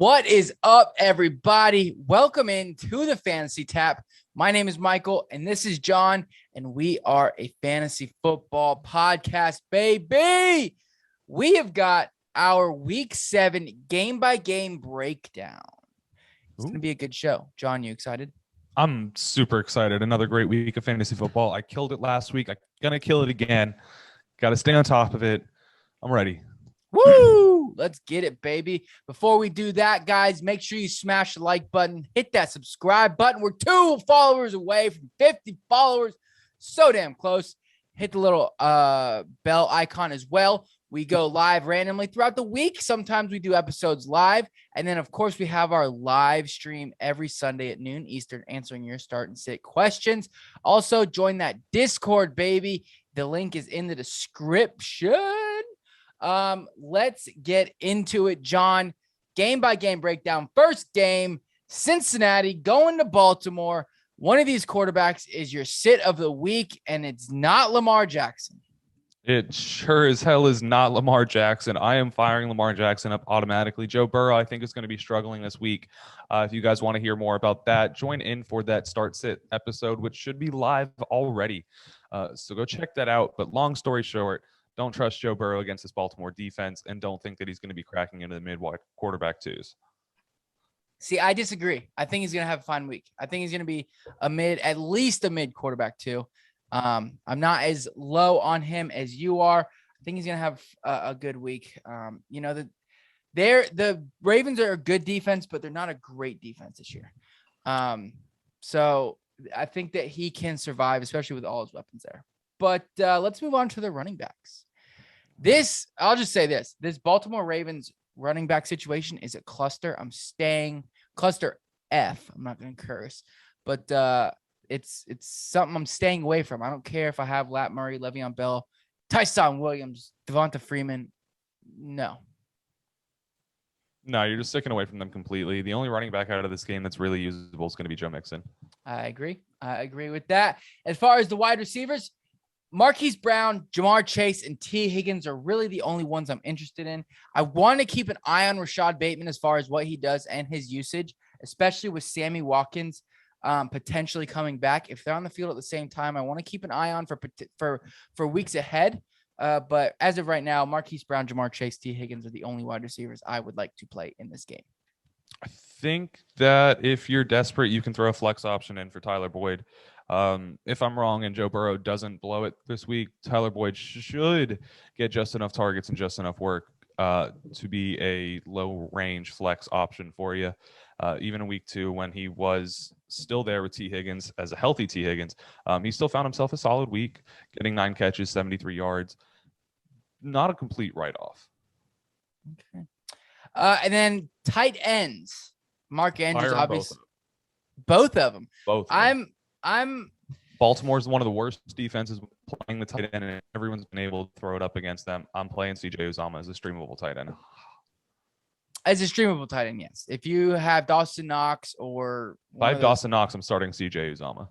What is up, everybody? Welcome in to the Fantasy Tap. My name is Michael, and this is John, and we are a fantasy football podcast, baby. We have got our Week 7 game-by-game breakdown. It's going to be a good show. John, you excited? I'm super excited. Another great week of fantasy football. I killed it last week. I'm going to kill it again. Got to stay on top of it. I'm ready. Woo! Let's get it, baby. Before we do that, guys, make sure you smash the like button. Hit that subscribe button. We're 2 followers away from 50 followers. So damn close. Hit the little bell icon as well. We go live randomly throughout the week. Sometimes we do episodes live. And then, of course, we have our live stream every Sunday at noon Eastern, answering your start and sit questions. Also, join that Discord, baby. The link is in the description. Let's get into it, John. Game-by-game breakdown. First game, Cincinnati going to Baltimore. One of these quarterbacks is your sit of the week, and it's not Lamar Jackson. It sure as hell is not Lamar Jackson. I am firing Lamar Jackson up automatically. Joe Burrow, I think, is going to be struggling this week. If you guys want to hear more about that, join in for that start-sit episode, which should be live already. So go check that out. But long story short, don't trust Joe Burrow against this Baltimore defense, and don't think that he's going to be cracking into the mid-wide quarterback twos. See, I disagree. I think he's going to have a fine week. I think he's going to be at least a mid quarterback too. I'm not as low on him as you are. I think he's going to have a good week. The Ravens are a good defense, but they're not a great defense this year. So I think that he can survive, especially with all his weapons there. But let's move on to the running backs. I'll just say this Baltimore Ravens running back situation is a cluster. I'm staying cluster F. I'm not going to curse, but it's something I'm staying away from. I don't care if I have Lat Murray, Le'Veon Bell, Tyson Williams, Devonta Freeman. No, you're just sticking away from them completely. The only running back out of this game that's really usable is going to be Joe Mixon. I agree with that. As far as the wide receivers, Marquise Brown, Jamar Chase, and T. Higgins are really the only ones I'm interested in. I want to keep an eye on Rashad Bateman as far as what he does and his usage, especially with Sammy Watkins potentially coming back. If they're on the field at the same time, I want to keep an eye on for weeks ahead. But as of right now, Marquise Brown, Jamar Chase, T. Higgins are the only wide receivers I would like to play in this game. I think that if you're desperate, you can throw a flex option in for Tyler Boyd. If I'm wrong and Joe Burrow doesn't blow it this week, Tyler Boyd should get just enough targets and just enough work to be a low-range flex option for you. Even in week 2, when he was still there with T. Higgins as a healthy T. Higgins, he still found himself a solid week, getting 9 catches, 73 yards. Not a complete write-off. Okay. And then tight ends, Mark Andrews, obviously. Both of them. Baltimore's one of the worst defenses playing the tight end, and everyone's been able to throw it up against them. I'm playing CJ Uzomah as a streamable tight end. As a streamable tight end, yes. If you have Dawson Knox or if I have Dawson Knox, I'm starting CJ Uzomah.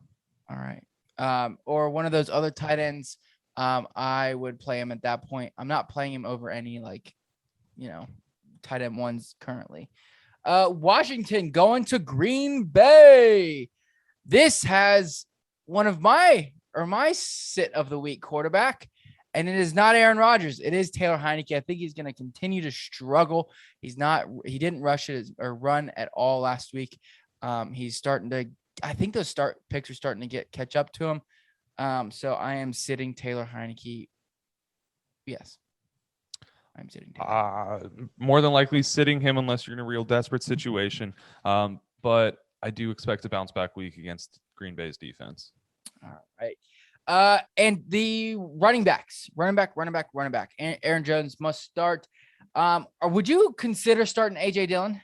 All right. Or one of those other tight ends, I would play him at that point. I'm not playing him over any tight end ones currently. Washington going to Green Bay. This has one of my sit of the week quarterback, and it is not Aaron Rodgers. It is Taylor Heineke. I think he's going to continue to struggle. He didn't rush it or run at all last week. He's starting to, I think those picks are starting to catch up to him. So I am sitting Taylor Heineke. Yes. I'm sitting Taylor. More than likely sitting him unless you're in a real desperate situation. But I do expect a bounce back week against Green Bay's defense. All right. And the running backs, running back. Aaron Jones must start. Or would you consider starting AJ Dillon?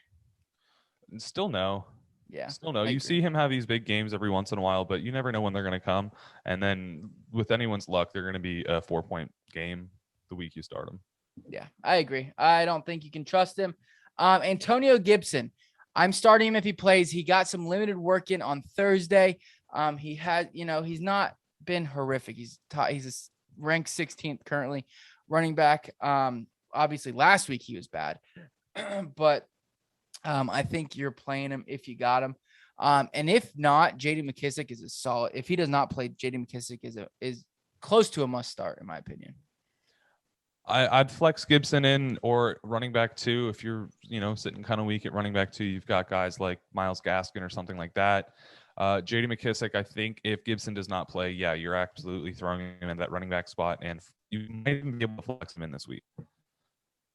Still no. Yeah. Still no. You see him have these big games every once in a while, but you never know when they're going to come. And then with anyone's luck, they're going to be a 4-point game the week you start them. Yeah, I agree. I don't think you can trust him. Antonio Gibson. I'm starting him if he plays. He got some limited work in on Thursday. He had, he's not been horrific. He's ranked 16th currently running back. Obviously last week he was bad, but I think you're playing him if you got him. And if not, J.D. McKissic is a solid. If he does not play, J.D. McKissic is close to a must start, in my opinion. I'd flex Gibson in or running back 2 if you're, sitting kind of weak at running back 2. You've got guys like Myles Gaskin or something like that. J.D. McKissic, I think if Gibson does not play, yeah, you're absolutely throwing him in that running back spot, and you might even be able to flex him in this week.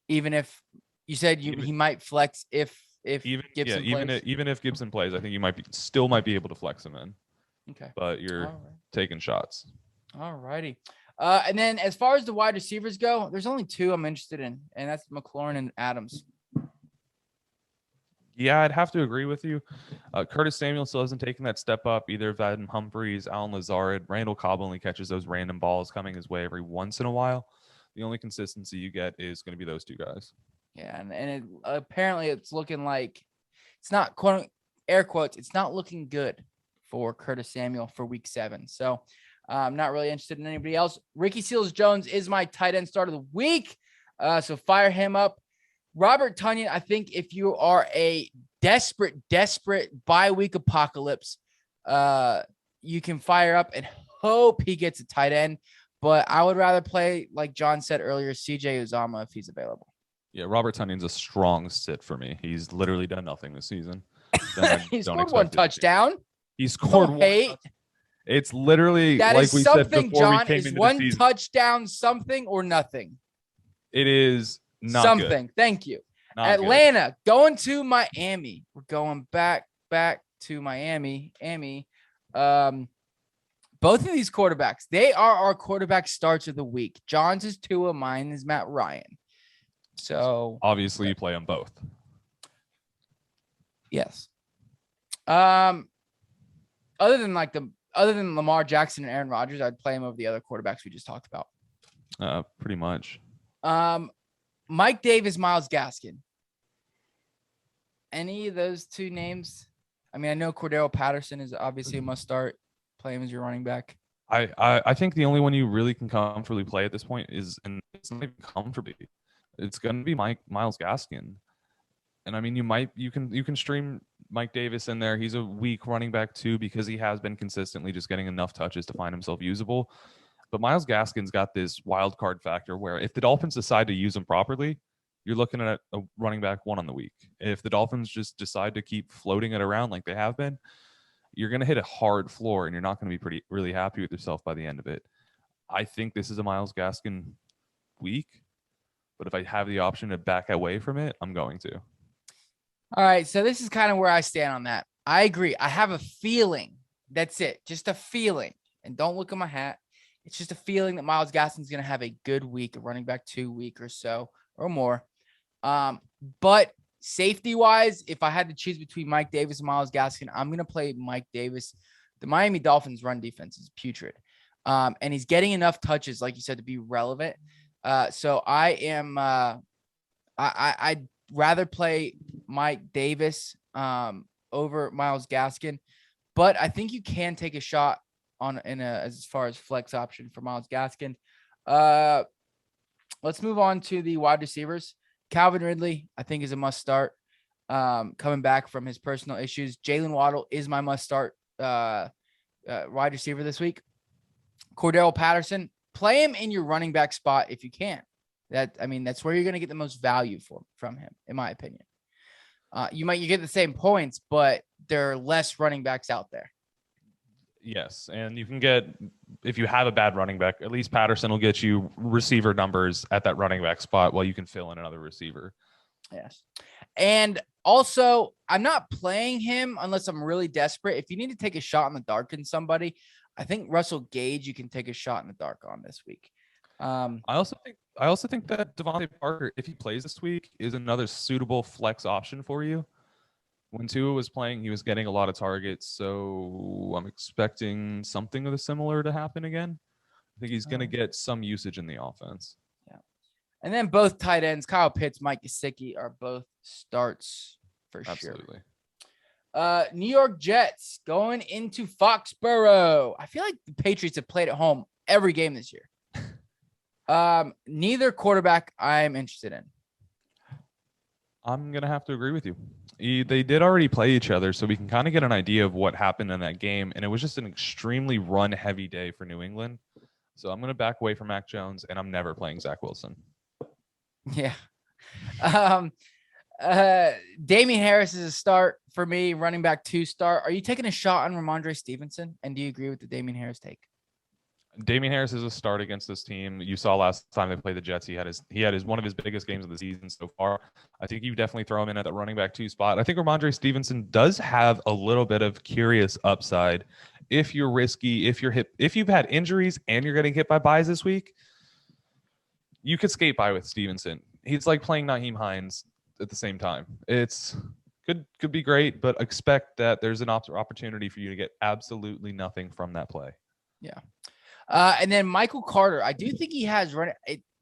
Even if you said he might flex if Gibson plays? Even if Gibson plays, I think you still might be able to flex him in. Okay. But you're taking shots. All righty. And then as far as the wide receivers go, there's only 2 I'm interested in, and that's McLaurin and Adams. Yeah, I'd have to agree with you. Curtis Samuel still hasn't taken that step up. Either of Adam Humphries, Alan Lazard, Randall Cobb only catches those random balls coming his way every once in a while. The only consistency you get is going to be those 2 guys. Yeah, and apparently it's looking like it's not, quote, air quotes, it's not looking good for Curtis Samuel for week 7. So I'm not really interested in anybody else. Ricky Seals-Jones is my tight end start of the week. So fire him up. Robert Tonyan, I think if you are a desperate bye week apocalypse, you can fire up and hope he gets a tight end. But I would rather play, like John said earlier, CJ Uzomah if he's available. Yeah, Robert Tonyan's a strong sit for me. He's literally done nothing this season. He scored 1 touchdown. He scored 1. It's literally that like is we something, said before John, we came is into 1 the season. Touchdown something or nothing? It is not something. Good. Thank you. Not Atlanta good. Going to Miami. We're going back to Miami. Both of these quarterbacks, they are our quarterback starts of the week. John's is Tua, mine is Matt Ryan. So obviously you play them both. Yes. Other than Lamar Jackson and Aaron Rodgers, I'd play him over the other quarterbacks we just talked about. Pretty much. Mike Davis, Myles Gaskin. Any of those 2 names? I mean, I know Cordell Patterson is obviously a must start. Play him as your running back. I think the only one you really can comfortably play at this point is, and it's not even comfortably, it's going to be Myles Gaskin. And I mean, you can stream Mike Davis in there. He's a weak running back too, because he has been consistently just getting enough touches to find himself usable. But Myles Gaskin's got this wild card factor where if the Dolphins decide to use him properly, you're looking at a running back 1 on the week. If the Dolphins just decide to keep floating it around like they have been, you're going to hit a hard floor and you're not going to be really happy with yourself by the end of it. I think this is a Myles Gaskin week, but if I have the option to back away from it, I'm going to. All right, so this is kind of where I stand on that. I agree. I have a feeling. That's it. Just a feeling. And don't look at my hat. It's just a feeling that Myles Gaskin's going to have a good week, a running back 2 week or so or more. But safety-wise, if I had to choose between Mike Davis and Myles Gaskin, I'm going to play Mike Davis. The Miami Dolphins run defense is putrid. And he's getting enough touches, like you said, to be relevant. So I am I'd rather play Mike Davis over Myles Gaskin. But I think you can take a shot as far as flex option for Myles Gaskin. Let's move on to the wide receivers. Calvin Ridley, I think, is a must start. Coming back from his personal issues. Jalen Waddle is my must start wide receiver this week. Cordell Patterson, play him in your running back spot if you can. That's where you're going to get the most value from him, in my opinion. You get the same points, but there are less running backs out there. Yes, and you can get, if you have a bad running back, at least Patterson will get you receiver numbers at that running back spot while you can fill in another receiver. Yes. And also, I'm not playing him unless I'm really desperate. If you need to take a shot in the dark in somebody, I think Russell Gage you can take a shot in the dark on this week. I also think that Devontae Parker, if he plays this week, is another suitable flex option for you. When Tua was playing, he was getting a lot of targets, so I'm expecting something of the similar to happen again. I think he's going to get some usage in the offense. Yeah. And then both tight ends, Kyle Pitts, Mike Gesicki, are both starts for Absolutely. Sure. New York Jets going into Foxborough. I feel like the Patriots have played at home every game this year. Neither quarterback I'm interested in. I'm going to have to agree with you. They did already play each other, so we can kind of get an idea of what happened in that game. And it was just an extremely run-heavy day for New England. So I'm going to back away from Mac Jones, and I'm never playing Zach Wilson. Yeah. Damien Harris is a start for me, running back 2 start. Are you taking a shot on Ramondre Stevenson? And do you agree with the Damien Harris take? Damien Harris is a start against this team. You saw last time they played the Jets. He had his one of his biggest games of the season so far. I think you definitely throw him in at the running back 2 spot. I think Ramondre Stevenson does have a little bit of curious upside. If you're risky, if you've had injuries and you're getting hit by buys this week, you could skate by with Stevenson. He's like playing Nyheim Hines at the same time. It's could be great, but expect that there's an opportunity for you to get absolutely nothing from that play. Yeah. And then Michael Carter, I do think he has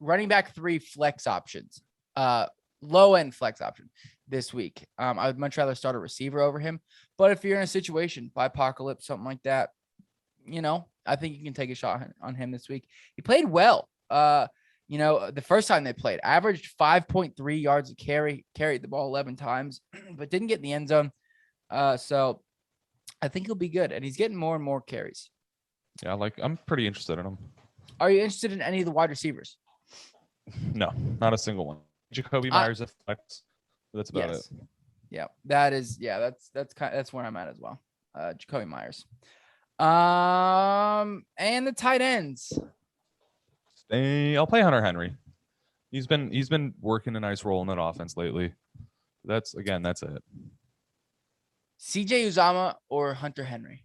running back 3 flex options, low end flex option this week. I would much rather start a receiver over him. But if you're in a situation, by apocalypse, something like that, I think you can take a shot on him this week. He played well. The first time they played, averaged 5.3 yards a carry, carried the ball 11 times, but didn't get in the end zone. So I think he'll be good, and he's getting more and more carries. Yeah, I'm pretty interested in him. Are you interested in any of the wide receivers? No, not a single one. Jacoby Myers at flex. That's about it. Yeah, that's where I'm at as well. Jacoby Myers. And the tight ends. I'll play Hunter Henry. He's been working a nice role in that offense lately. That's it. CJ Uzomah or Hunter Henry?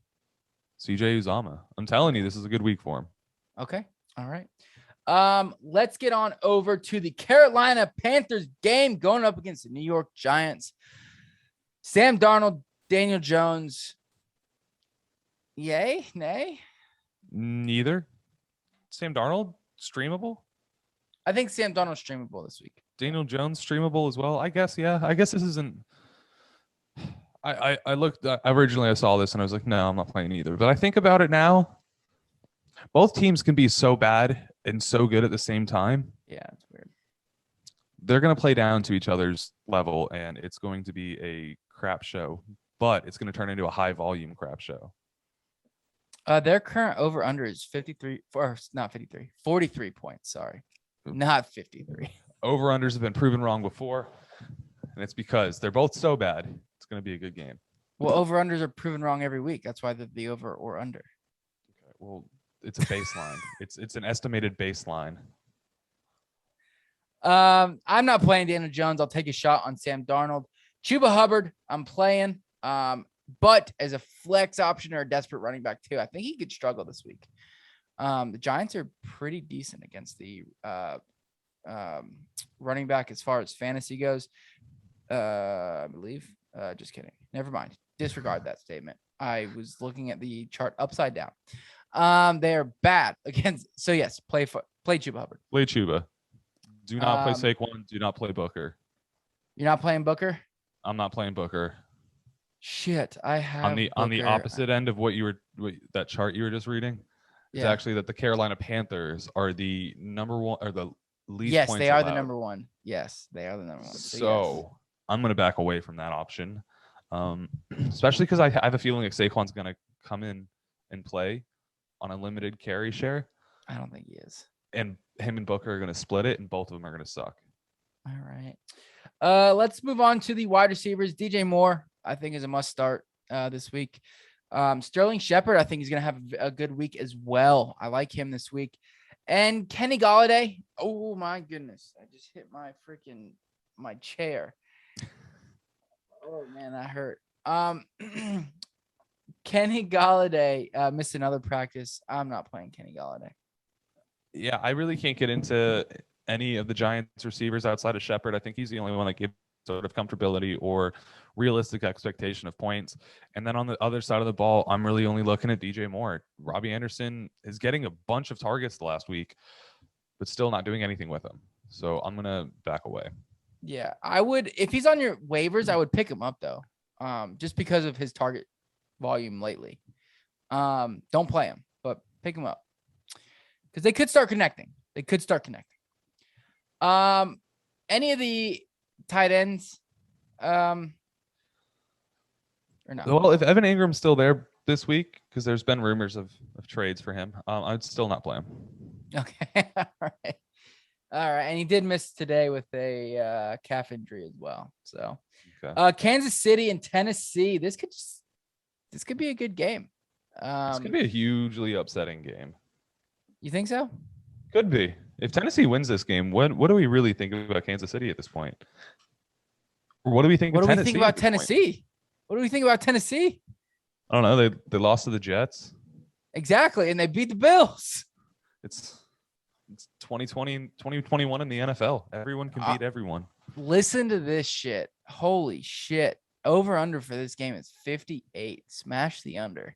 CJ Uzomah. I'm telling you, this is a good week for him. Okay. All right. Let's get on over to the Carolina Panthers game going up against the New York Giants. Sam Darnold, Daniel Jones. Yay? Nay? Neither. Sam Darnold, streamable? I think Sam Darnold's streamable this week. Daniel Jones, streamable as well? I guess, yeah. I guess this isn't... I looked... originally, I saw this and I was like, no, I'm not playing either. But I think about it now. Both teams can be so bad and so good at the same time. Yeah, it's weird. They're going to play down to each other's level, and it's going to be a crap show. But it's going to turn into a high-volume crap show. Their current over-under is 43 points. Sorry. Not 53. Over-unders have been proven wrong before, and it's because they're both so bad. It's going to be a good game. Well, over-unders are proven wrong every week. That's why they're the over or under. Okay, well, it's a baseline. it's an estimated baseline. I'm not playing Daniel Jones. I'll take a shot on Sam Darnold. Chuba Hubbard, I'm playing. But as a flex option or a desperate running back too, I think he could struggle this week. The Giants are pretty decent against the running back as far as fantasy goes. I believe. Just kidding. Never mind. Disregard that statement. I was looking at the chart upside down. They are bad against. So yes, play Chuba Hubbard. Play Chuba. Do not play Saquon. Do not play Booker. You're not playing Booker? I'm not playing Booker. Shit, I have on the opposite end of what that chart you were just reading. It's actually that the Carolina Panthers are the number one or the least. Yes, points they are allowed. the number one. Yes, they are the number one. So yes. I'm going to back away from that option, especially because I have a feeling like Saquon's going to come in and play on a limited carry share. I don't think he is. And him and Booker are going to split it, and both of them are going to suck. All right. Let's move on to the wide receivers. DJ Moore, I think, is a must start this week. Sterling Shepard, I think he's going to have a good week as well. I like him this week. And Kenny Golladay. Oh, my goodness. I just hit my chair. Oh, man, that hurt. Kenny Golladay missed another practice. I'm not playing Kenny Golladay. Yeah, I really can't get into any of the Giants receivers outside of Shepard. I think he's the only one that gives sort of comfortability or realistic expectation of points. And then on the other side of the ball, I'm really only looking at DJ Moore. Robbie Anderson is getting a bunch of targets the last week, but still not doing anything with them. So I'm going to back away. Yeah, I would. If he's on your waivers, I would pick him up, though, just because of his target volume lately. Don't play him, but pick him up because they could start connecting. Any of the tight ends, Or no? Well, if Evan Ingram's still there this week, because there's been rumors of trades for him, I'd still not play him. Okay. All right. All right. And he did miss today with a calf injury as well. So, Okay. Kansas City and Tennessee. This could be a good game. This could be a hugely upsetting game. You think so? Could be. If Tennessee wins this game, what do we really think about Kansas City at this point? Or what do we think What of do we Tennessee think about at this point? Tennessee? What do we think about Tennessee? I don't know. They lost to the Jets. Exactly. And they beat the Bills. It's 2020, 2021 in the NFL. Everyone can beat everyone. Listen to this shit. Holy shit. Over under for this game is 58. Smash the under.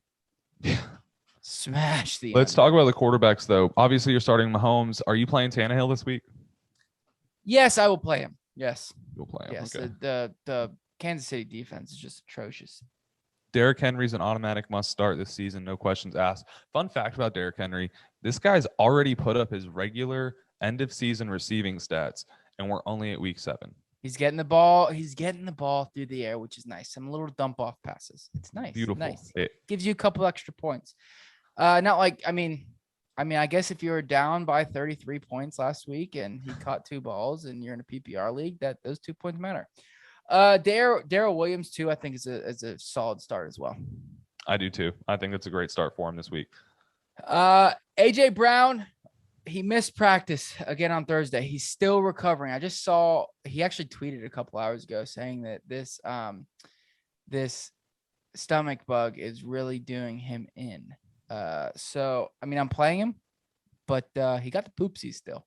Smash the Let's under. talk about the quarterbacks, though. Obviously, you're starting Mahomes. Are you playing Tannehill this week? Yes, I will play him. Yes. You'll play him. Yes. Okay. The Kansas City defense is just atrocious. Derrick Henry's an automatic must start this season. No questions asked. Fun fact about Derrick Henry. This guy's already put up his regular end of season receiving stats, and we're only at week 7. He's getting the ball. He's getting the ball through the air, which is nice. Some little dump off passes. It's nice. Beautiful. Nice. Gives you a couple extra points. Not like, I mean, I guess if you were down by 33 points last week and he caught 2 balls and you're in a PPR league, that those 2 points matter. Darrell Williams too, I think is a solid start as well. I do too. I think that's a great start for him this week. AJ Brown, he missed practice again on Thursday. He's still recovering. I just saw he actually tweeted a couple hours ago saying that this stomach bug is really doing him in. So I mean, I'm playing him, but he got the poopsies still.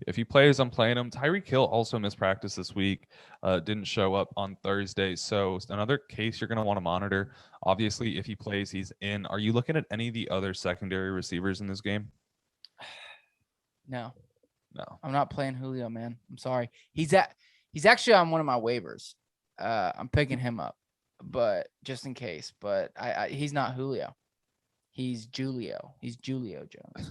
If he plays, I'm playing him. Tyreek Hill also missed practice this week. Didn't show up on Thursday. So another case you're going to want to monitor. Obviously, if he plays, he's in. Are you looking at any of the other secondary receivers in this game? No. No. I'm not playing Julio, man. I'm sorry. He's actually on one of my waivers. I'm picking him up, but just in case. But he's not Julio. He's Julio. He's Julio Jones.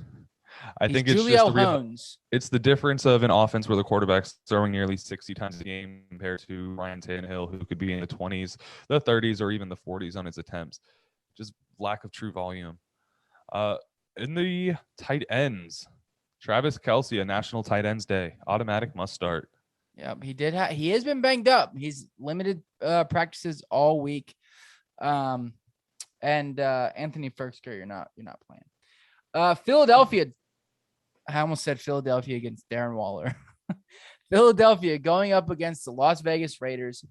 I think it's Julio just it's the difference of an offense where the quarterback's throwing nearly 60 times a game compared to Ryan Tannehill, who could be in the 20s, the 30s, or even the 40s on his attempts. Just lack of true volume. In the tight ends, Travis Kelce, a National Tight Ends Day, automatic must start. Yeah, he has been banged up. He's limited practices all week. And Anthony Firkser, you're not playing. Philadelphia. I almost said Philadelphia against Darren Waller. Philadelphia going up against the Las Vegas Raiders.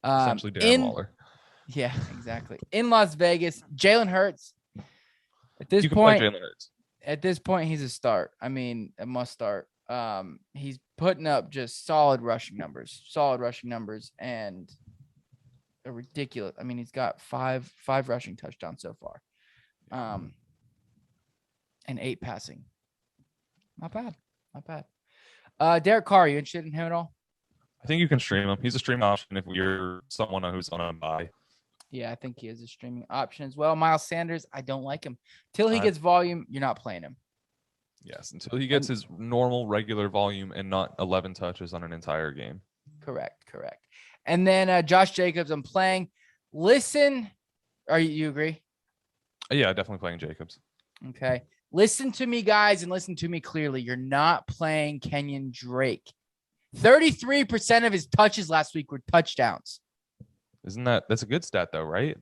Essentially Darren Waller. Yeah, exactly. In Las Vegas, Jalen Hurts. At this point, he's a start. I mean, a must start. He's putting up just solid rushing numbers, and a ridiculous. I mean, he's got five rushing touchdowns so far, and 8 passing. Not bad. Derek Carr, are you interested in him at all? I think you can stream him. He's a stream option if you're someone who's on a buy. Yeah, I think he is a streaming option as well. Miles Sanders, I don't like him. Till he gets volume, you're not playing him. Yes, until he gets his normal, regular volume and not 11 touches on an entire game. Correct. And then Josh Jacobs, I'm playing. Listen, you agree? Yeah, definitely playing Jacobs. Okay. Listen to me, guys, and listen to me clearly. You're not playing Kenyon Drake. 33% of his touches last week were touchdowns. That's a good stat though, right?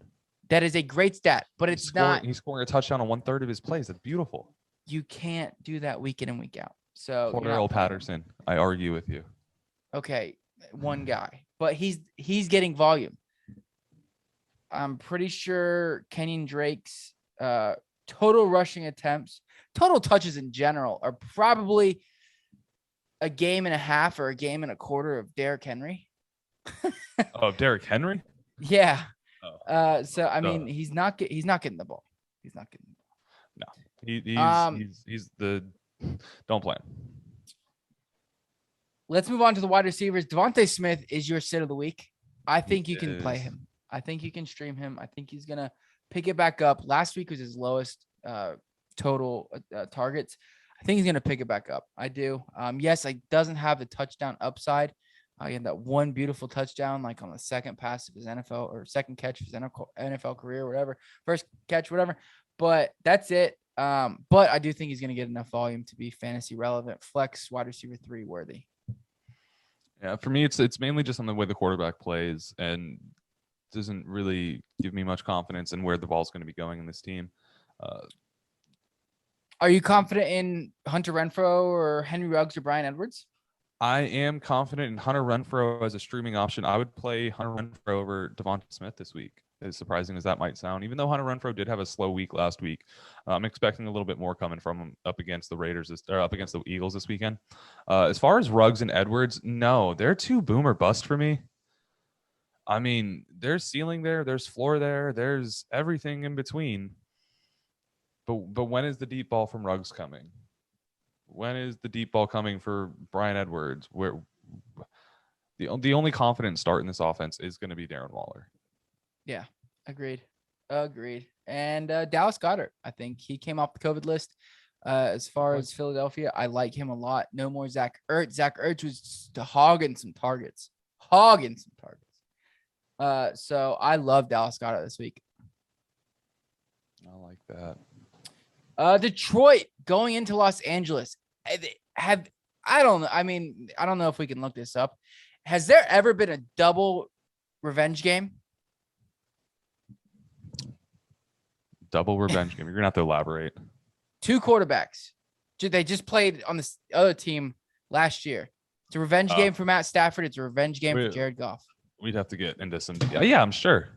That is a great stat, but it's not. He's scoring a touchdown on 1/3 of his plays. That's beautiful. You can't do that week in and week out. So Cordell Patterson, I argue with you. Okay, one guy, but he's getting volume. I'm pretty sure Kenyon Drake's total rushing attempts, total touches in general are probably a game and a half or a game and a quarter of Derrick Henry. Oh, Derrick Henry? Yeah. So I mean, he's not getting the ball. He's not getting the ball. No. He's the don't play him. Let's move on to the wide receivers. Devonte Smith is your sit of the week. I think you can play him. I think you can stream him. I think he's gonna pick it back up. Last week was his lowest total targets. I think he's going to pick it back up. I do. Yes, it doesn't have the touchdown upside, Again, that one beautiful touchdown, like on the second pass of his NFL or second catch of his NFL career, whatever, first catch, whatever. But that's it. But I do think he's going to get enough volume to be fantasy relevant, flex wide receiver 3 worthy. Yeah, for me, it's mainly just on the way the quarterback plays, and doesn't really give me much confidence in where the ball's going to be going in this team. Are you confident in Hunter Renfro or Henry Ruggs or Bryan Edwards? I am confident in Hunter Renfro as a streaming option. I would play Hunter Renfro over Devonte Smith this week, as surprising as that might sound. Even though Hunter Renfro did have a slow week last week, I'm expecting a little bit more coming from him up against the up against the Eagles this weekend. As far as Ruggs and Edwards, no, they're too boom or bust for me. I mean, there's ceiling there, there's floor there, there's everything in between. But when is the deep ball from Ruggs coming? When is the deep ball coming for Bryan Edwards? Where the only confident start in this offense is going to be Darren Waller. Yeah, agreed. And Dallas Goedert, I think he came off the COVID list. As far as Philadelphia, I like him a lot. No more Zach Ertz. Zach Ertz was hogging some targets. So I love Dallas Goedert this week. I like that. Detroit going into Los Angeles. I don't know. I mean, I don't know if we can look this up. Has there ever been a double revenge game? Double revenge game. You're going to have to elaborate. 2 quarterbacks. They just played on this other team last year. It's a revenge game for Matt Stafford. It's a revenge game for Jared Goff. We'd have to get into some. Yeah, I'm sure.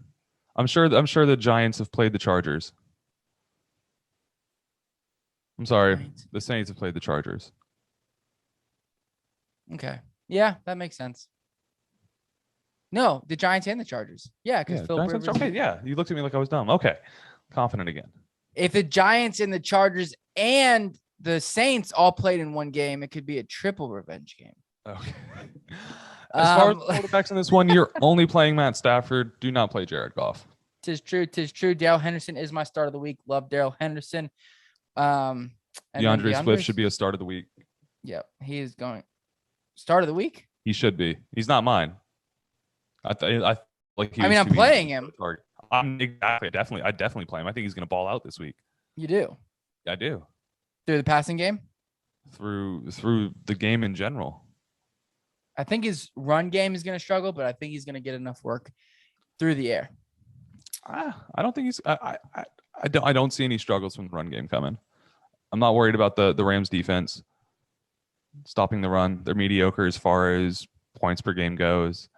I'm sure the Giants have played the Chargers. I'm sorry. The Saints have played the Chargers. Okay. Yeah, that makes sense. No, the Giants and the Chargers. Yeah, because Phil Rivers. Okay, yeah. You looked at me like I was dumb. Okay. Confident again. If the Giants and the Chargers and the Saints all played in one game, it could be a triple revenge game. Okay. As far as the quarterbacks in this one, you're only playing Matt Stafford. Do not play Jared Goff. Tis true. Darrell Henderson is my start of the week. Love Darrell Henderson. Deandre Swift should be a start of the week. Yep, he is going start of the week. He should be. He's not mine. I'm playing him. I definitely play him. I think he's going to ball out this week. You do? I do. Through the passing game? Through the game in general. I think his run game is going to struggle, but I think he's going to get enough work through the air. I don't think he's. I don't see any struggles from the run game coming. I'm not worried about the Rams defense stopping the run. They're mediocre as far as points per game goes.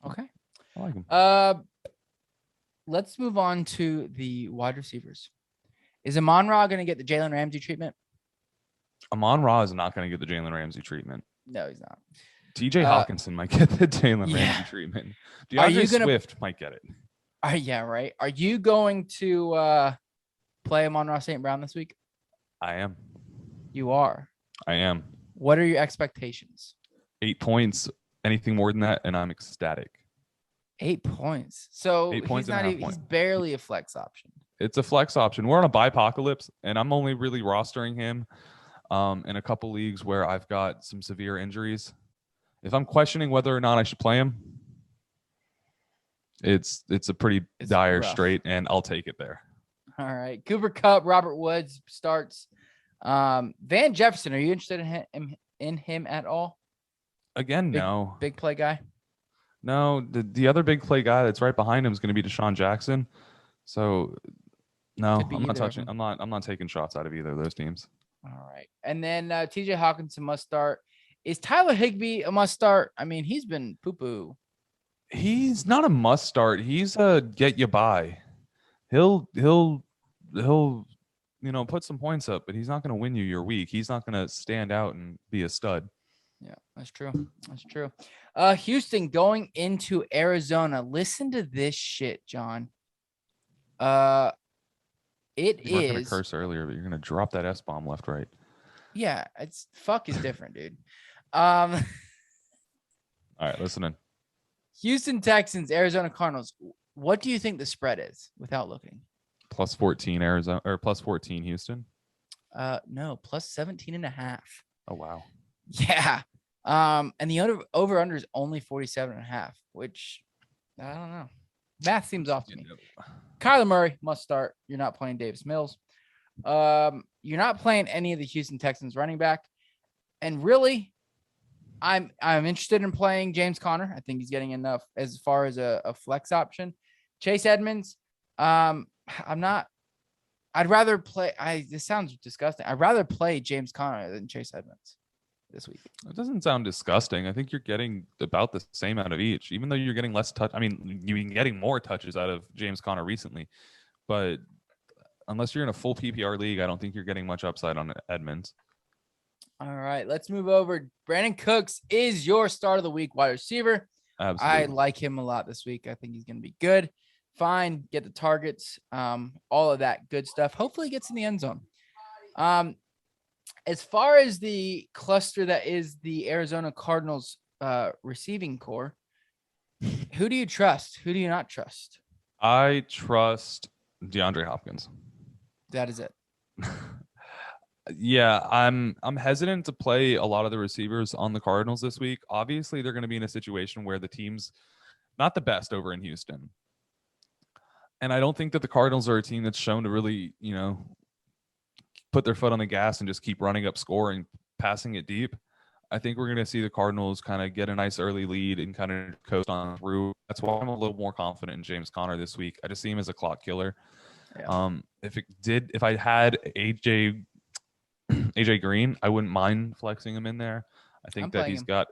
Okay. I like them. Let's move on to the wide receivers. Is Amon-Ra going to get the Jalen Ramsey treatment? Amon-Ra is not going to get the Jalen Ramsey treatment. No, he's not. TJ Hawkinson might get the Jalen Ramsey treatment. Deandre Swift might get it. Yeah, right. Are you going to play Amon-Ra St. Brown this week? I am. You are? I am. What are your expectations? 8 points. Anything more than that, and I'm ecstatic. 8 points. So 8 points he's barely a flex option. It's a flex option. We're on a bye-apocalypse, and I'm only really rostering him in a couple leagues where I've got some severe injuries. If I'm questioning whether or not I should play him, it's a pretty dire rough. straight, and I'll take it there. All right. Cooper Kupp, Robert Woods starts. Van Jefferson, are you interested in him at all? Again, no. Big play guy? No, the other big play guy that's right behind him is going to be Deshaun Jackson. So, no, I'm not touching. I'm not taking shots out of either of those teams. All right. And then TJ Hawkinson must start. Is Tyler Higbee a must start? I mean, he's been poo-poo. He's not a must start. He's a get you by. He'll put some points up, but he's not going to win you your week. He's not going to stand out and be a stud. Yeah, that's true. Houston going into Arizona. Listen to this shit, John. You weren't going to curse earlier, but you're going to drop that S-bomb left, right. Yeah, it's fuck is different, dude. All right, listening. Houston Texans, Arizona Cardinals. What do you think the spread is without looking? Plus 14 Arizona or plus 14 Houston? No, plus 17.5. Oh, wow. Yeah. And the over under is only 47.5, which I don't know. Math seems off to me. Kyler Murray must start. You're not playing Davis Mills. You're not playing any of the Houston Texans running back. And really, I'm interested in playing James Conner. I think he's getting enough as far as a flex option. Chase Edmonds, I'm not. I'd rather play. This sounds disgusting. I'd rather play James Conner than Chase Edmonds this week. It doesn't sound disgusting. I think you're getting about the same out of each, even though you're getting less touch. I mean, you've been getting more touches out of James Conner recently, but unless you're in a full PPR league, I don't think you're getting much upside on Edmonds. All right, let's move over. Brandon Cooks is your start of the week wide receiver. Absolutely. I like him a lot this week. I think he's going to be good. Fine, get the targets, all of that good stuff. Hopefully he gets in the end zone. As far as the cluster that is the Arizona Cardinals receiving core, who do you trust? Who do you not trust? I trust DeAndre Hopkins. That is it. Yeah, I'm hesitant to play a lot of the receivers on the Cardinals this week. Obviously, they're going to be in a situation where the team's not the best over in Houston. And I don't think that the Cardinals are a team that's shown to really, put their foot on the gas and just keep running up scoring, passing it deep. I think we're going to see the Cardinals kind of get a nice early lead and kind of coast on through. That's why I'm a little more confident in James Conner this week. I just see him as a clock killer. Yeah. If I had AJ Green, I wouldn't mind flexing him in there. I think that he's got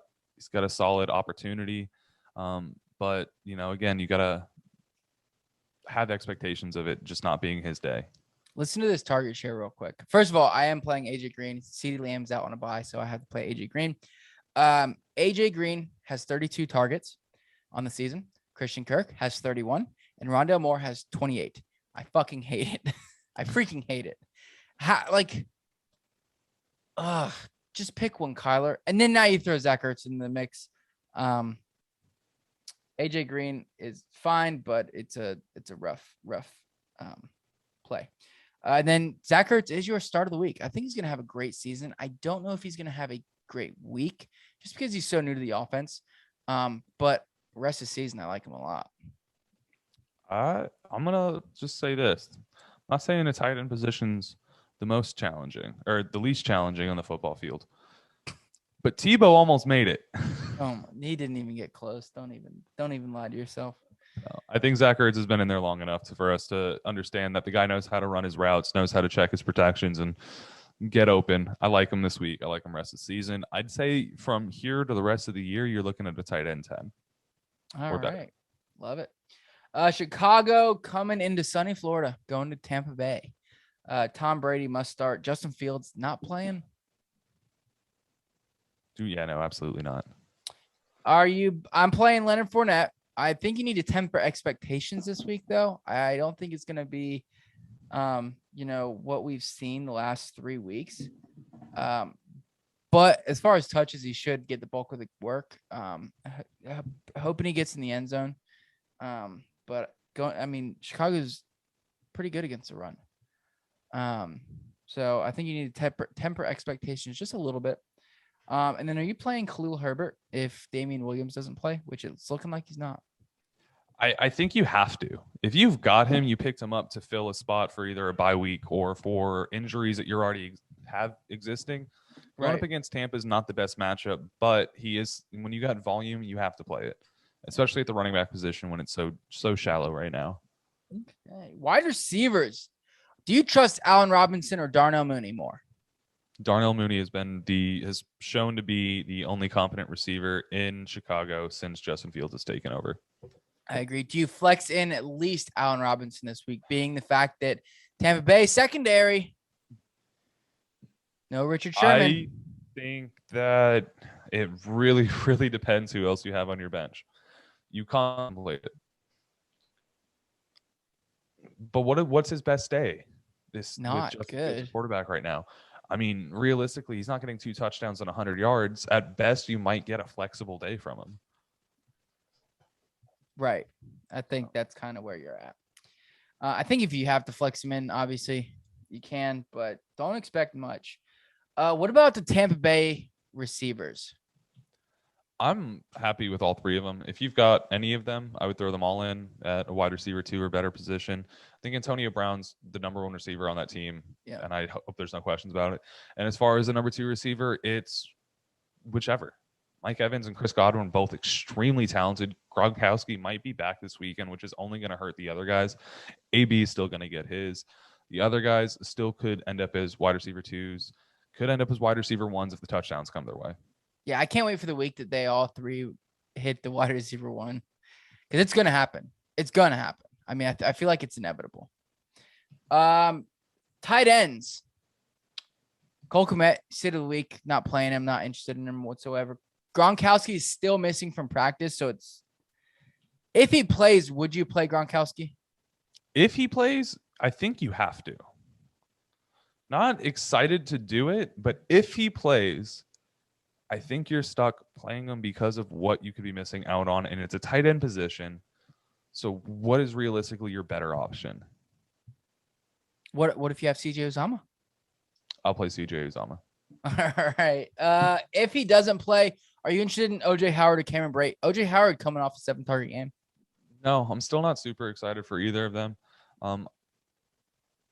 a solid opportunity. But again, you got to have expectations of it just not being his day. Listen to this target share real quick. First of all, I am playing AJ Green. CeeDee Lamb's out on a bye, so I have to play AJ Green. AJ Green has 32 targets on the season. Christian Kirk has 31, and Rondale Moore has 28. I fucking hate it. I freaking hate it. Just pick one, Kyler. And then now you throw Zach Ertz in the mix. AJ Green is fine, but it's a rough play. And then Zach Ertz is your start of the week. I think he's going to have a great season. I don't know if he's going to have a great week just because he's so new to the offense. But rest of the season, I like him a lot. I'm going to just say this. I'm not saying the tight end position's the most challenging or the least challenging on the football field. But Tebow almost made it. He didn't even get close. Don't even lie to yourself. No, I think Zach Ertz has been in there long enough for us to understand that the guy knows how to run his routes, knows how to check his protections, and get open. I like him this week. I like him rest of the season. I'd say from here to the rest of the year, you're looking at a tight end 10. All right. Better. Love it. Chicago coming into sunny Florida, going to Tampa Bay. Tom Brady must start. Justin Fields not playing. Yeah, no, absolutely not. I'm playing Leonard Fournette. I think you need to temper expectations this week, though. I don't think it's going to be, what we've seen the last 3 weeks. But as far as touches, he should get the bulk of the work. Hoping he gets in the end zone. Chicago's pretty good against the run. So I think you need to temper expectations just a little bit. And then are you playing Khalil Herbert if Damien Williams doesn't play, which it's looking like he's not? I think you have to. If you've got him, you picked him up to fill a spot for either a bye week or for injuries that you already have existing. Going up against Tampa is not the best matchup, but he is. When you got volume, you have to play it, especially at the running back position when it's so shallow right now. Okay. Wide receivers. Do you trust Allen Robinson or Darnell Mooney more? Darnell Mooney has shown to be the only competent receiver in Chicago since Justin Fields has taken over. I agree. Do you flex in at least Allen Robinson this week, being the fact that Tampa Bay secondary, no Richard Sherman? I think that it really, really depends who else you have on your bench. You contemplate it. But what's his best day? This not good quarterback right now. I mean, realistically, he's not getting 2 touchdowns and 100 yards. At best, you might get a flexible day from him. Right. I think that's kind of where you're at. I think if you have to flex him in, obviously you can, but don't expect much. What about the Tampa Bay receivers? I'm happy with all three of them. If you've got any of them, I would throw them all in at a wide receiver 2 or better position. I think Antonio Brown's the number 1 receiver on that team, and I hope there's no questions about it. And as far as the number 2 receiver, it's whichever. Mike Evans and Chris Godwin, both extremely talented. Gronkowski might be back this weekend, which is only going to hurt the other guys. AB is still going to get his. The other guys still could end up as wide receiver 2s, could end up as wide receiver 1s if the touchdowns come their way. Yeah, I can't wait for the week that they all three hit the wide receiver 1 because it's going to happen. It's going to happen. I mean, I feel like it's inevitable. Tight ends. Cole Kmet, sit of the week, not playing him, not interested in him whatsoever. Gronkowski is still missing from practice, so it's if he plays, would you play Gronkowski? If he plays, I think you have to. Not excited to do it, but if he plays, I think you're stuck playing him because of what you could be missing out on, and it's a tight end position. So what is realistically your better option? What if you have CJ Uzomah? I'll play CJ Uzomah. All right. If he doesn't play, are you interested in OJ Howard or Cameron Brate? OJ Howard coming off a 7-target game. No, I'm still not super excited for either of them.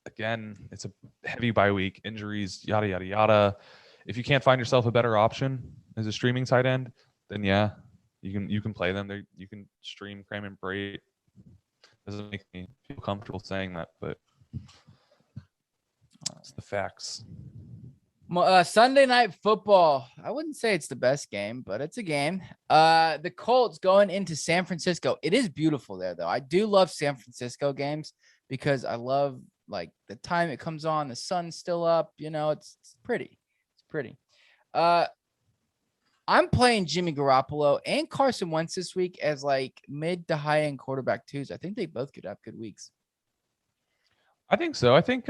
Again, it's a heavy bye week, injuries, yada, yada, yada. If you can't find yourself a better option as a streaming tight end, then yeah, you can play them. You can stream Cameron Brate. Doesn't make me feel comfortable saying that, but it's the facts. Sunday Night Football. I wouldn't say it's the best game, but it's a game. The Colts going into San Francisco. It is beautiful there, though. I do love San Francisco games because I love like the time it comes on. The sun's still up. You know, it's pretty. It's pretty. I'm playing Jimmy Garoppolo and Carson Wentz this week as like mid to high end quarterback twos. I think they both could have good weeks. I think so. I think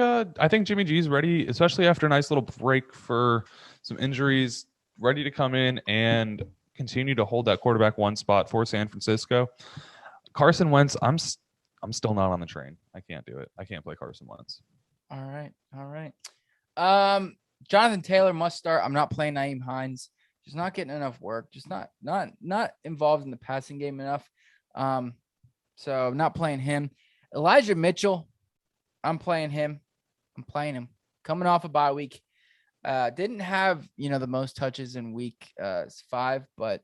Jimmy G's ready, especially after a nice little break for some injuries, ready to come in and continue to hold that quarterback 1 spot for San Francisco. Carson Wentz, I'm still not on the train. I can't do it. I can't play Carson Wentz. All right. Jonathan Taylor must start. I'm not playing Nyheim Hines. Just not getting enough work. Just not involved in the passing game enough. So I'm not playing him. Elijah Mitchell. I'm playing him. Coming off a bye week. Didn't have, the most touches in week 5, but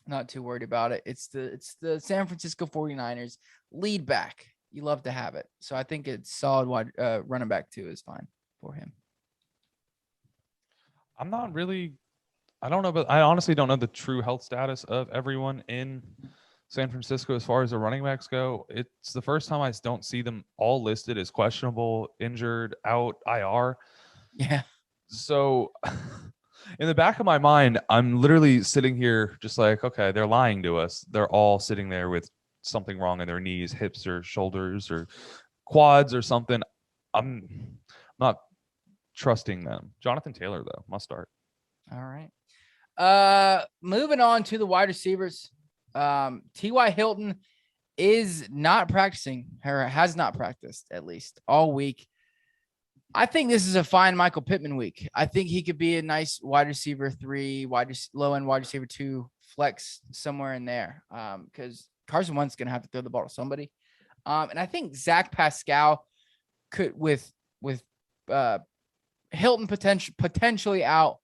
not too worried about it. It's the San Francisco 49ers lead back. You love to have it. So I think it's solid wide running back 2 is fine for him. I don't know, but I honestly don't know the true health status of everyone in San Francisco as far as the running backs go. It's the first time I don't see them all listed as questionable, injured, out, IR. Yeah. So in the back of my mind, I'm literally sitting here just like, okay, they're lying to us. They're all sitting there with something wrong in their knees, hips, or shoulders, or quads, or something. I'm not trusting them. Jonathan Taylor, though, must start. All right. Moving on to the wide receivers. T.Y. Hilton is not practicing, or has not practiced at least all week. I think this is a fine Michael Pittman week. I think he could be a nice wide receiver 3, low end wide receiver 2 flex somewhere in there. Because Carson Wentz is going to have to throw the ball to somebody. And I think Zach Pascal could with Hilton potentially out.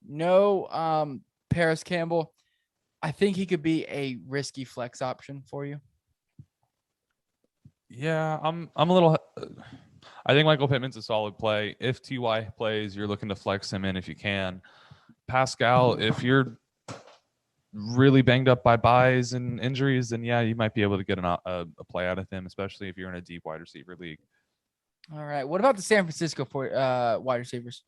No Paris Campbell. I think he could be a risky flex option for you. Yeah, I'm a little. I think Michael Pittman's a solid play. If Ty plays, you're looking to flex him in if you can. Pascal, if you're really banged up by buys and injuries, then yeah, you might be able to get a play out of him, especially if you're in a deep wide receiver league. All right. What about the San Francisco wide receivers?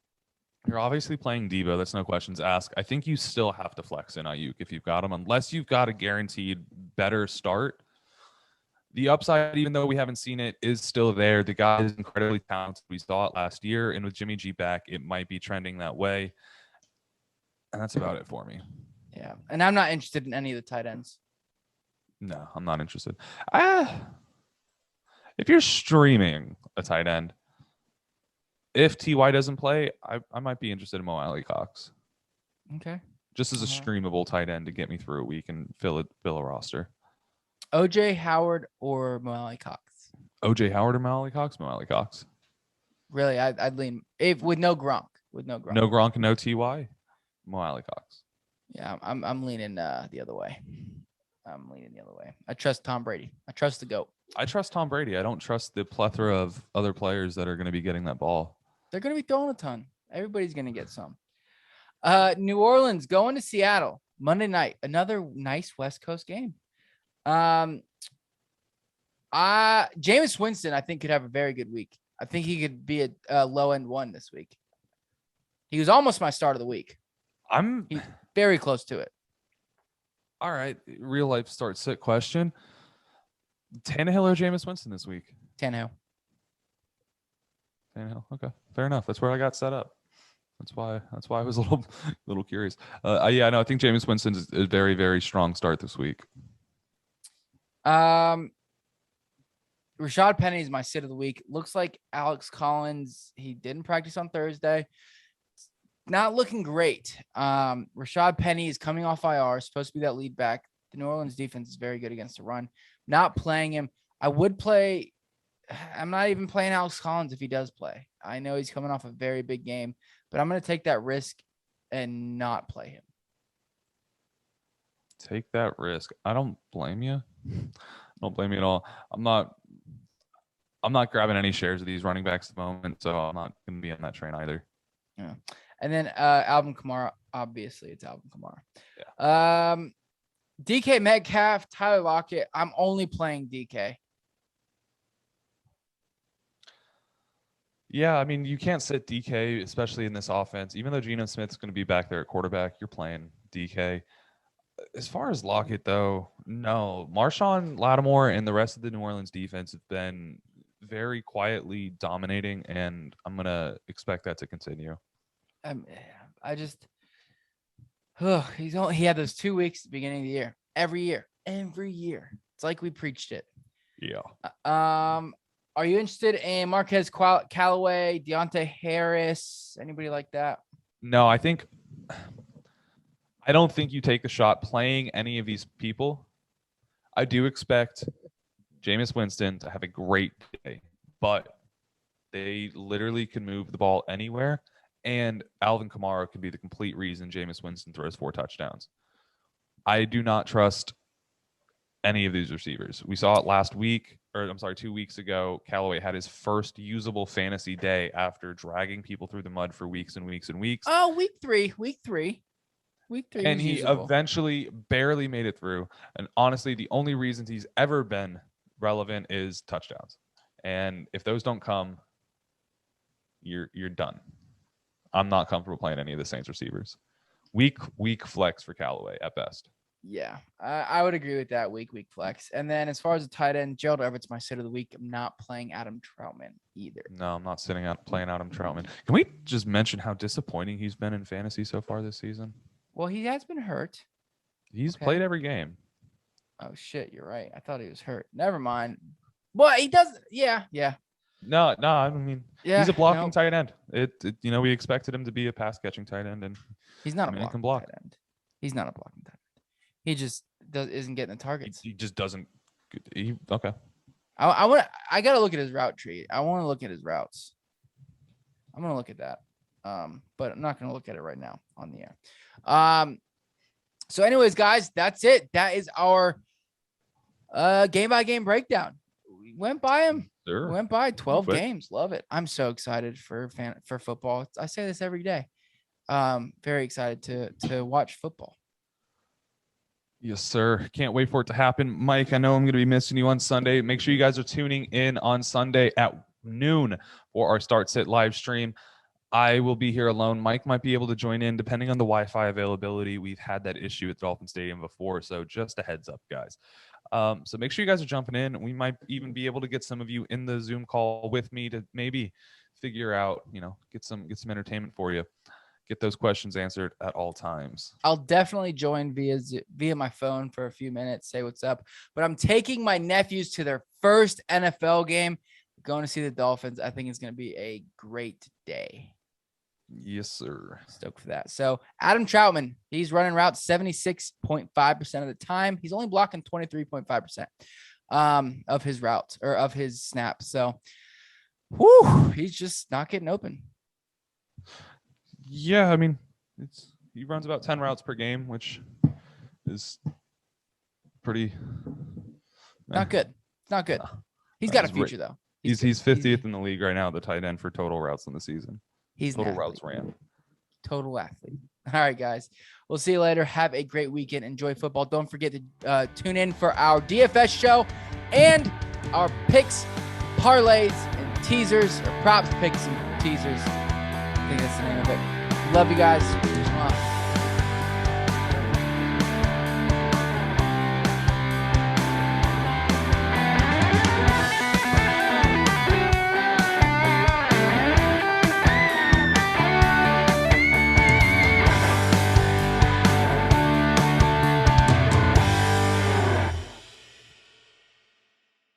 You're obviously playing Debo. That's no questions asked. I think you still have to flex in Ayuk if you've got him, unless you've got a guaranteed better start. The upside, even though we haven't seen it, is still there. The guy is incredibly talented. We saw it last year, and with Jimmy G back, it might be trending that way. And that's about it for me. Yeah, and I'm not interested in any of the tight ends. No, I'm not interested. If you're streaming a tight end, if Ty doesn't play, I might be interested in Mo Alley Cox. Okay. just as a streamable tight end to get me through a week and fill a roster. OJ Howard or Mo Cox? OJ Howard or Mo Cox? Mo Cox. Really, I'd lean with no Gronk. No Gronk and no Ty. Mo Cox. Yeah, I'm leaning the other way. I trust Tom Brady. I trust the GOAT. I trust Tom Brady. I don't trust the plethora of other players that are going to be getting that ball. They're going to be throwing a ton. Everybody's going to get some. New Orleans going to Seattle Monday night. Another nice West Coast game. Jameis Winston, I think, could have a very good week. I think he could be a low end one this week. He was almost my start of the week. He's very close to it. All right. Real life start sit question. Tannehill or Jameis Winston this week? Tannehill. Okay. Fair enough. That's where I got set up. That's why I was a little curious. I think Jameis Winston is a very, very strong start this week. Rashad Penny is my sit of the week. Looks like Alex Collins, he didn't practice on Thursday. Not looking great. Rashad Penny is coming off IR, supposed to be that lead back. The New Orleans defense is very good against the run. Not playing him. I'm not even playing Alex Collins if he does play. I know he's coming off a very big game, but I'm going to take that risk and not play him. Take that risk. I don't blame you. Don't blame me at all. I'm not grabbing any shares of these running backs at the moment, so I'm not going to be on that train either. Yeah. And then Alvin Kamara, obviously it's Alvin Kamara. Yeah. DK Metcalf, Tyler Lockett. I'm only playing DK. Yeah, I mean, you can't sit DK, especially in this offense. Even though Geno Smith's going to be back there at quarterback, you're playing DK. As far as Lockett, though, no. Marshawn Lattimore and the rest of the New Orleans defense have been very quietly dominating, and I'm going to expect that to continue. He had those 2 weeks at the beginning of the year. Every year. It's like we preached it. Yeah. Are you interested in Marquez Callaway, Deonte Harris, anybody like that? No, I don't think you take a shot playing any of these people. I do expect Jameis Winston to have a great day, but they literally can move the ball anywhere. And Alvin Kamara could be the complete reason Jameis Winston throws 4 touchdowns. I do not trust any of these receivers. We saw it 2 weeks ago. Callaway had his first usable fantasy day after dragging people through the mud for weeks and weeks and weeks. Oh, week three. And he eventually barely made it through. And honestly, the only reasons he's ever been relevant is touchdowns. And if those don't come, you're done. I'm not comfortable playing any of the Saints receivers. Weak flex for Callaway at best. Yeah, I would agree with that. Week flex. And then as far as the tight end, Gerald Everett's my sit of the week. I'm not playing Adam Troutman either. No, I'm not playing Adam Troutman. Can we just mention how disappointing he's been in fantasy so far this season? Well, he has been hurt. He's played every game. Oh, shit. You're right. I thought he was hurt. Never mind. Well, he does. Yeah. No. I mean, he's a blocking tight end. We expected him to be a pass catching tight end, and he's not a blocking tight end. He's not a blocking tight end. He just isn't getting the targets. He just doesn't. Okay. I got to look at his route tree. I want to look at his routes. I'm going to look at that. But I'm not going to look at it right now on the air. So anyways, guys, that's it. That is our game by game breakdown. We went by him. Sure. We went by 12 games. Love it. I'm so excited for football. I say this every day. Very excited to watch football. Yes, sir. Can't wait for it to happen. Mike, I know I'm going to be missing you on Sunday. Make sure you guys are tuning in on Sunday at noon for our Start Sit live stream. I will be here alone. Mike might be able to join in depending on the Wi-Fi availability. We've had that issue at Dolphin Stadium before, so just a heads up, guys. So make sure you guys are jumping in. We might even be able to get some of you in the Zoom call with me to maybe figure out, get some entertainment for you. Get those questions answered at all times. I'll definitely join via my phone for a few minutes, say what's up. But I'm taking my nephews to their first NFL game, going to see the Dolphins. I think it's going to be a great day. Yes, sir. Stoked for that. So Adam Troutman, he's running routes 76.5% of the time. He's only blocking 23.5% of his routes or of his snaps. So he's just not getting open. Yeah, I mean, he runs about 10 routes per game, which is pretty not good. It's not good. He's got a future though. He's 50th in the league right now at the tight end for total routes in the season. He's total routes ran. Total athlete. All right, guys. We'll see you later. Have a great weekend. Enjoy football. Don't forget to tune in for our DFS show and our picks, parlays, and teasers, or props, picks, and teasers. I think that's the name of it. Love you guys.